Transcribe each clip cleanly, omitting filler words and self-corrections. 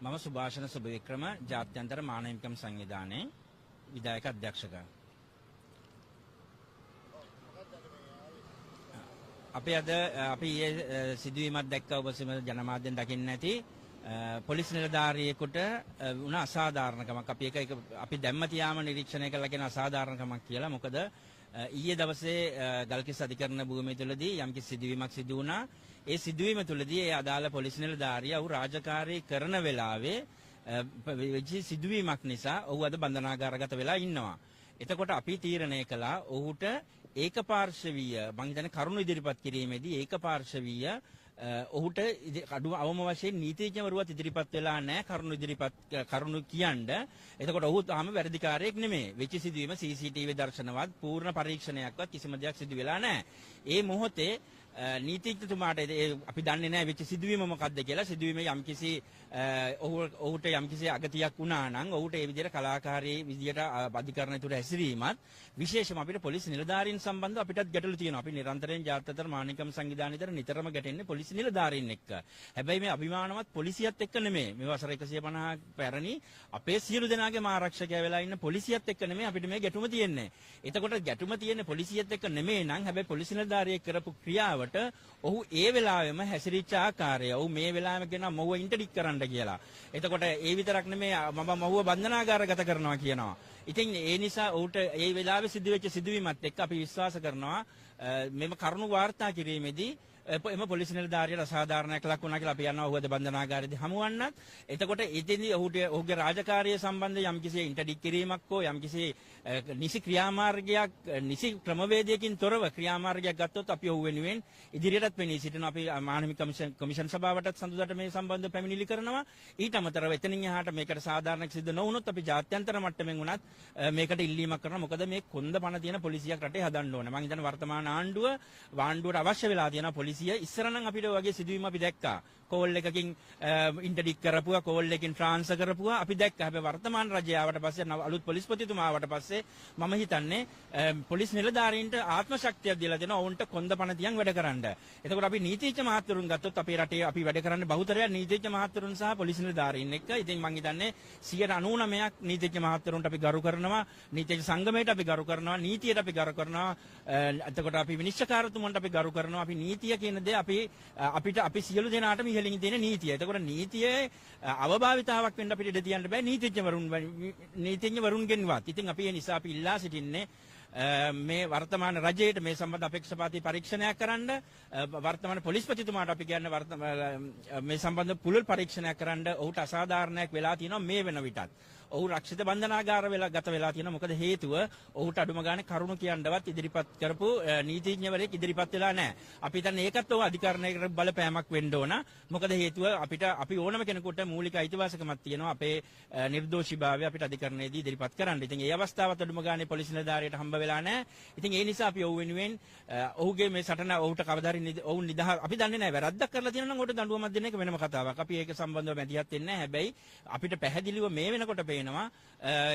මම සුභාෂණ සුභවික්‍රම ජාත්‍යන්තර මානව හිමිකම් සංවිධානයේ විධායක අධ්‍යක්ෂක. අපි ඊයේ සිදුවීමක් දැක්ක ඔබ ජනමාධ්‍යෙන් දකින්න ඇති පොලිස් නිලධාරියෙකුට වුණ අසාධාරණකමක් අපි දැම්ම තියාම නිරීක්ෂණය කළා කියන අසාධාරණකමක් කියලා. මොකද ඊයේ දවසේ ගල්කිස්ස අධිකරණ භූමිය තුළදී යම්කිසි සිදුවීමක් සිදු වුණා. ඒ සිදුවීම තුළදී ඒ අදාළ පොලිස් නිලධාරියා ඔහු රාජකාරී කරන වෙලාවේ වෙච්ච සිදුවීමක් නිසා ඔහු අද බන්ධනාගාරගත වෙලා ඉන්නවා. එතකොට අපි තීරණය කළා ඔහුට ඒකපාර්ශවීය මං හිතන්නේ කරුණු ඉදිරිපත් කිරීමේදී ඒකපාර්ශවීය ඔහුට අවම වශයෙන් නීතිඥවරුවත් ඉදිරිපත් වෙලා නැහැ කරුණු කියන්න. එතකොට ඔහු තාම වැරදිකාරයෙක් නෙමෙයි. වෙච්ච සිදුවීම CCTV දර්ශනවත් පූර්ණ පරීක්ෂණයක්වත් කිසිම දෙයක් සිදු වෙලා නැහැ. ඒ මොහොතේ නීතිඥතුමාට අපි දන්නේ නැහැ වෙච්ච සිදුවීම මොකක්ද කියලා. සිදුවීමේ යම්කිසි ඔහුට යම්කිසි අගතියක් වුණා නම් ඔහුට ඒ විදිහට කලාකාරී විදිහට අධිකරණය තුළ හැසිරීමත් විශේෂම අපිට පොලිස් නිලධාරීන් සම්බන්ධව අපිටත් ගැටලු තියෙනවා. අපි නිරන්තරයෙන් ජාත්‍යන්තර මානව හිමිකම් සංවිධානයේතර නිතරම ගැටෙන්නේ පොලිස් නිලධාරීන් එක්ක. හැබැයි මේ අභිමානවත් පොලිසියත් එක්ක නෙමෙයි. මේ වසර 150 පැරණි අපේ සියලු දෙනාගේම ආරක්ෂකයා වෙලා ඉන්න පොලිසියත් එක්ක නෙමෙයි අපිට මේ ගැටුම තියෙන්නේ. එතකොට ගැටුම තියෙන්නේ පොලිසියත් එක්ක නෙමෙයි නම් හැබැයි පොලිස් නිලධාරියෙක් කරපු ක්‍රියාවට ඔහු ඒ වෙලාවෙම හැසිරීච්ච ආකාරය ඔහු මේ වෙලාවෙම කියනවා මව්ව ඉන්ටර්ඩික් කරන්න කියලා. එතකොට ඒ විතරක් නෙමෙයි මම මව්ව බන්ධනාගාරගත කරනවා කියනවා. ඉතින් ඒ නිසා ඔහුට ඒ වෙලාවේ සිදුවෙච්ච සිදුවීමත් එක්ක අපි විශ්වාස කරනවා මෙම කරුණු වාර්තා කිරීමේදී එම පොලිස් නිලධාරියට අසාධාරණයක් ලක් වුණා කියලා අපි යනවා ඔහුද බන්ධනාගාරයේදී හමුවන්නත්. එතකොට එතෙන්දී ඔහුගේ රාජකාරිය සම්බන්ධ යම්කිසි ඉන්ටර්ඩික් කිරීමක් හෝ යම්කිසි නිසි ක්‍රියාමාර්ගයක් නිසි ක්‍රමවේදයකින් තොරව ක්‍රියාමාර්ගයක් ගත්තොත් අපි ඔහු වෙනුවෙන් ඉදිරියටත් පෙනී සිටින අපි මානව හිමිකම් කොමිෂන් සභාවටත් සඳුදාට මේ සම්බන්ධ පැමිණිලි කරනවා. ඊට අමතරව එතනින් එහාට මේකට සාධාරණයක් සිදු නොවුනොත් අපි ජාත්‍යන්තර මට්ටමින් වුණත් මේකට ඉල්ලීමක් කරනවා. මොකද මේ කොන්ද පණ තියෙන පොලිසියක් රටේ හදන්න ඕනේ. මම හිතන්නේ වර්තමාන ආණ්ඩුවට අවශ්‍ය වෙලා තියෙන පොලිසිය ඉස්සර නම් අපිට වගේ සිදුවීම් අපි දැක්කා. කෝල් එකකින් ඉන්ටර්ඩික් කරපුවා, කෝල් එකකින් ට්‍රාන්ස්ෆර් කරපුවා අපි දැක්කා. හැබැයි වර්තමාන රජය ආවට පස්සේ අලුත් පොලිස්පතිතුමා ආවට පස්සේ මම හිතන්නේ පොලිස් නිලධාරීන්ට ආත්ම ශක්තියක් දීලා දෙනවා ඔවුන්ට කොන්ද පණ තියන් වැඩ කරන්න. එතකොට අපි නීතිඥ මහත්වරුන් ගත්තොත් අපේ රටේ අපි වැඩ කරන්න බහුතරයක් නීතිඥ මහත්වරුන් සහ පොලිස් නිලධාරීන් එක්ක. ඉතින් මම හිතන්නේ 99%ක් නීතිඥ මහත්වරුන්ට අපි ගරු කරනවා, නීතිඥ සංගමයට අපි ගරු කරනවා, නීතියට අපි ගරු කරනවා. එතකොට අපි විනිශ්චයකාරතුමන්ට අපි ගරු කරනවා. අපි නීතිය කියන දේ අපි සියලු දෙනාටම ඉහළින් දෙන නීතිය. එතකොට නීතියේ අවභාවිතාවක් වෙන්න අපිට ඉඩ තියන්න බෑ නීතිඥවරුන්ගෙන්වත්. ඉතින් අපි ඒ නිසා අපි ඉල්ලා සිටින්නේ මේ වර්තමාන රජයට මේ සම්බන්ධ අපේක්ෂාපාතී පරීක්ෂණයක් කරන්න වර්තමාන පොලිස්පතිතුමාට අපි කියන්නේ මේ සම්බන්ධ පුළුල් පරීක්ෂණයක් කරන්න ඔහුට අසාධාරණයක් වෙලා තියෙනවා මේ වෙන විටත්. ඔහු රක්ෂිත බන්ධනාගාර ගත වෙලා තියෙනවා. මොකද හේතුව ඔහුට අඩුම ගානේ කරුණු කියන්නවත් ඉදිරිපත් කරපු නීතිඥවරයෙක් ඉදිරිපත් වෙලා නැහැ. අපි හිතන්නේ ඒකත් ඔය අධිකරණයකට බලපෑමක් වෙන්න ඕන. මොකද හේතුව අපි ඕනම කෙනෙකුට මූලික අයිතිවාසිකමක් තියෙනවා අපේ නිර්දෝෂීභාවය අපිට අධිකරණයේදී ඉදිරිපත් කරන්න. ඉතින් ඒ අවස්ථාවත් අඩුම ගානේ පොලිස් නිලධාරියට හම්බ වෙලා නැහැ. ඉතින් ඒ නිසා අපි ඔහු වෙනුවෙන් ඔහුගේ මේ සටන ඔහුට කවදාරින් ඔවුන් නිදහස් අපි දන්නේ නැහැ වැරද්දක් කරලා තියෙනවා නම් ඔහුට දඬුවමක් දෙන එක වෙනම කතාවක්. අපි ඒක සම්බන්ධව මැදිහත් වෙන්නේ නැහැ. හැබැයි අපිට පැහැදිලිව මේ වෙනකොට පේනවා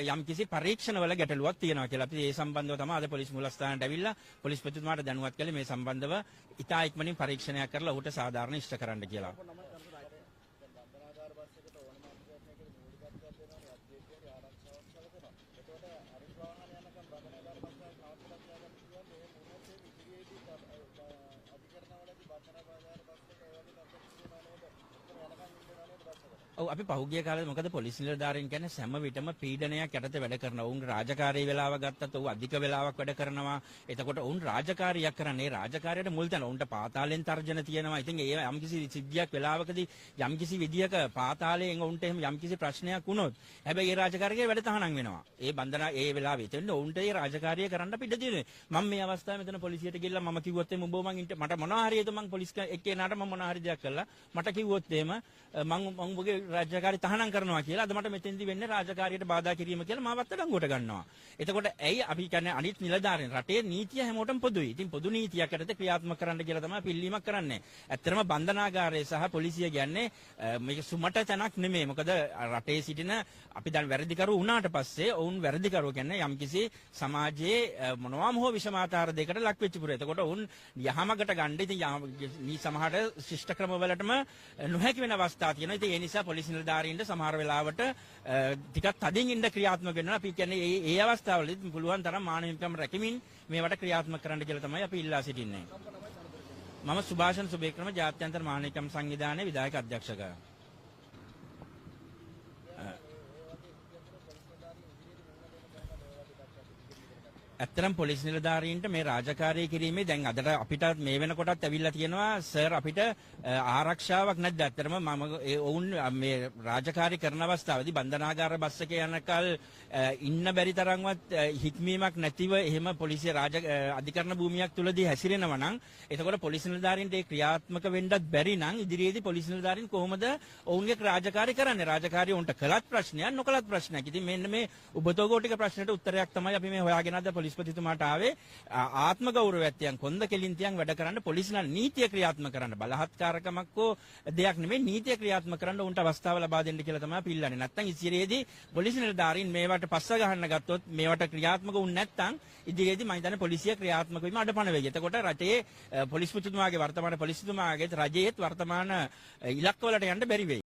යම්කිසි පරීක්ෂණවල ගැටලුවක් තියෙනවා කියලා. අපි ඒ සම්බන්ධව තමයි අද පොලිස් මූලස්ථානට ඇවිල්ලා පොලිස්පතිතුමාට දැනුවත් කළේ මේ සම්බන්ධව ඉතා ඉක්මනින් පරීක්ෂණයක් කරලා ඔහුට සාධාරණ ඉෂ්ට කරන්න කියලා. ඔව් අපි පහුගිය කාලේ මොකද පොලිස් නිලධාරීන් කියන්නේ හැම විටම පීඩනයක් යටතේ වැඩ කරනවා. උන් රාජකාරී වෙලාව ගත්තත් ඔව් අධික වෙලාවක් වැඩ කරනවා. එතකොට උන් රාජකාරියක් කරන්නේ රාජකාරියට මුල් තැන. උන්ට පාතාලෙන් තර්ජන තියෙනවා. ඉතින් ඒ යම්කිසි සිද්ධියක් වෙලාවකදී යම්කිසි විදියක පාතාලයෙන් උන්ට එහෙම යම්කිසි ප්‍රශ්නයක් වුණොත් හැබැයි ඒ රාජකාරියේ වැඩ තහනම් වෙනවා. ඒ බන්ධනා ඒ වෙලාවේ එතෙන්ද උන්ට ඒ රාජකාරිය කරන්න අපිට දෙන්නේ. මම මේ අවස්ථාවේ මෙතන පොලිසියට ගිහලා මම කිව්වොත් එimhe උඹ මට මොනවා හරි මම පොලිස් එක්කේනාට මම මොනවා හරි දෙයක් කළා. මට කිව්වොත් එහෙම මම උඹගේ රාජකාරී තහනම් කරනවා කියලා අද මට මෙතෙන්දි වෙන්නේ රාජකාරියට බාධා කිරීම කියලා මාවත් අඩංගුවට ගන්නවා. එතකොට ඇයි අපි කියන්නේ අනිත් නිලධාරීන් රටේ නීතිය හැමෝටම පොදුයි. ඉතින් පොදු නීතියක් යටතේ ක්‍රියාත්මක කරන්න කියලා තමයි පිළිලීමක් කරන්නේ. ඇත්තටම බන්ධනාගාරය සහ පොලිසිය කියන්නේ මේක සුමට තැනක් නෙමෙයි. මොකද රටේ සිටින අපි දැන් වැරදිකරු වුණාට පස්සේ ඔවුන් වැරදිකරු කියන්නේ යම්කිසි සමාජයේ මොනවාම හෝ විෂමාතාර දෙකට ලක් වෙච්ච පුරේ. එතකොට ඔවුන් යහමකට ගන්න ඉතින් මේ සමහරට ශිෂ්ට ක්‍රමවලටම නොහැකි වෙන අවස්ථා තියෙනවා. ඉතින් ඒ නිසා පොලිස් නිලධාරීන්ට සමහර වෙලාවට ටිකක් තදින් ඉන්න ක්‍රියාත්මක වෙනවා. අපි කියන්නේ ඒ අවස්ථාවලදී පුළුවන් තරම් මානව හිමිකම් රැකීමෙන් මේවට ක්‍රියාත්මක කරන්න කියලා තමයි අපි ඉල්ලා සිටින්නේ. මම සුභාෂන් සුබේක්‍රම ජාත්‍යන්තර මානව හිමිකම් සංවිධානයේ විධායක අධ්‍යක්ෂකයා. ඇත්තටම පොලිස් නිලධාරීන්ට මේ රාජකාරී කිරීමේ දැන් අදට අපිට මේ වෙනකොටත් ඇවිල්ලා තියෙනවා සර් අපිට ආරක්ෂාවක් නැද්ද? ඇත්තටම මම ඔවුන් මේ රාජකාරී කරන අවස්ථාවේදී බන්ධනාගාර බස් එකේ යනකල් ඉන්න බැරි තරම්වත් හික්මීමක් නැතිව එහෙම පොලිසිය අධිකරණ භූමියක් තුලදී හැසිරෙනවා නම් එතකොට පොලිස් නිලධාරීන්ට ඒ ක්‍රියාත්මක වෙන්නත් බැරි නම් ඉදිරියේදී පොලිස් නිලධාරීන් කොහොමද ඔවුන්ගේ රාජකාරී කරන්නේ? රාජකාරී උන්ට කළත් ප්‍රශ්නයක් නොකළත් ප්‍රශ්නයක්. ඉතින් මෙන්න මේ උබතෝගෝටික ප්‍රශ්නෙට උත්තරයක් තමයි අපි මේ හොයාගෙන අද පොලිස්පතිතුමාට ආවේ. ආත්ම ගෞරවයක් තියන් කොන්ද කෙලින් තියන් වැඩ කරන්න පොලිසිය නීතිය ක්‍රියාත්මක කරන්න බලහත්කාරකමක් හෝ දෙයක් නෙමෙයි නීතිය ක්‍රියාත්මක කරන්න උන්ට අවස්ථාව ලබා දෙන්න කියලා තමයි අපි ඉල්ලන්නේ. නැත්නම් ඉදිරියේදී පොලිස් නිලධාරීන් මේවට පස්ස ගහන්න ගත්තොත් මේවට ක්‍රියාත්මක වුනේ නැත්නම් ඉදිරියේදී මම හිතන්නේ පොලිසිය ක්‍රියාත්මක වීම අඩපණ වෙයි. එතකොට රටේ පොලිස්පතිතුමාගේ වර්තමාන පොලිස්පතිතුමාගේ රජයේත් වර්තමාන ඉලක්ක වලට යන්න බැරි වෙයි.